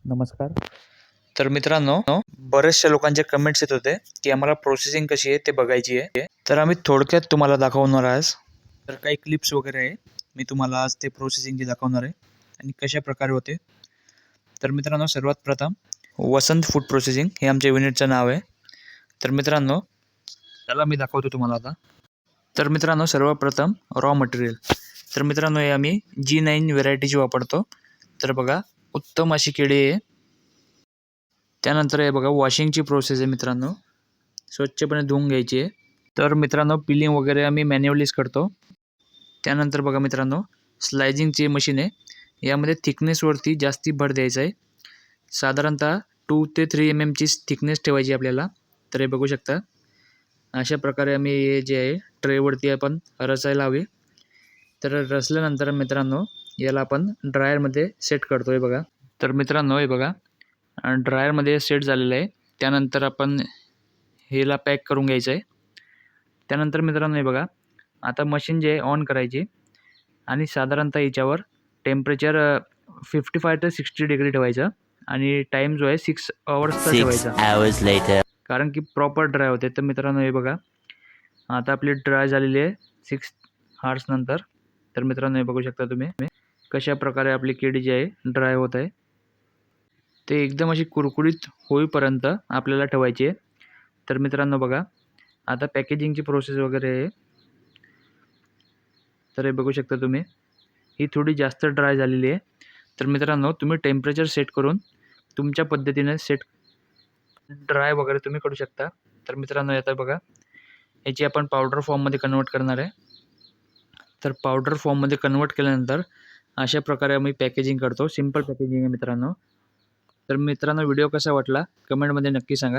नमस्कार. तर मित्रांनो, बऱ्याचशा लोकांचे कमेंट्स येत होते की आम्हाला प्रोसेसिंग कशी आहे ते बघायची आहे. तर आम्ही थोडक्यात तुम्हाला दाखवणार आज. तर काही क्लिप्स वगैरे आहे, मी तुम्हाला आज ते प्रोसेसिंगची दाखवणार आहे आणि कशा प्रकारे होते. तर मित्रांनो, सर्वात प्रथम वसंत फूड प्रोसेसिंग हे आमच्या युनिटचं नाव आहे. तर मित्रांनो, त्याला मी दाखवतो तुम्हाला आता. तर मित्रांनो, सर्वप्रथम रॉ मटेरियल. तर मित्रांनो, हे आम्ही G9 व्हेरायटीची वापरतो. तर बघा, उत्तम अशी केळी आहे. त्यानंतर हे बघा, वॉशिंगची प्रोसेस आहे मित्रांनो, स्वच्छपणे धुवून घ्यायची आहे. तर मित्रांनो, पिलिंग वगैरे आम्ही मॅन्युअलीच करतो. त्यानंतर बघा मित्रांनो, स्लायझिंगची मशीन आहे. यामध्ये थिकनेसवरती जास्ती भर द्यायचा आहे. साधारणतः 2 ते 3 mm थिकनेस ठेवायची आपल्याला. तर हे बघू शकता, अशा प्रकारे आम्ही हे जे आहे ट्रेवरती आपण रचायला हवे. तर रचल्यानंतर मित्रांनो, याला आपण ड्रायरमध्ये सेट करतो आहे बघा. तर मित्रांनो, हे बघा, ड्रायरमध्ये सेट झालेलं आहे. त्यानंतर आपण हेला पॅक करून घ्यायचं आहे. त्यानंतर मित्रांनो, हे बघा, आता मशीन जे आहे ऑन करायची आणि साधारणतः याच्यावर टेम्परेचर 55 ते 60 डिग्री ठेवायचं आणि टाईम जो आहे 6 आवर्सचा ठेवायचा. कारण की प्रॉपर ड्राय होते. तर मित्रांनो, हे बघा, आता आपली ड्राय झालेली आहे 6 आवर्स नंतर. तर मित्रांनो, हे बघू शकता तुम्ही कशा प्रकारे आपली केळी जी आहे ड्राय होत आहे. ते एकदम अशी कुरकुरीत होईपर्यंत आपल्याला ठेवायची आहे. तर मित्रांनो, बघा, आता पॅकेजिंगची प्रोसेस वगैरे आहे. तर हे बघू शकता तुम्ही, ही थोडी जास्त ड्राय झालेली आहे. तर मित्रांनो, तुम्ही टेम्परेचर सेट करून तुमच्या पद्धतीने ड्राय वगैरे तुम्ही करू शकता. तर मित्रांनो, आता बघा, याची आपण पावडर फॉर्ममध्ये कन्वर्ट करणार आहे. तर पावडर फॉर्ममध्ये कन्वर्ट केल्यानंतर अशा प्रकारे आम्ही पॅकेजिंग करतो. सिंपल पॅकेजिंग आहे मित्रांनो. तर मित्रांनो, व्हिडिओ कसा वाटला कमेंटमध्ये नक्की सांगा.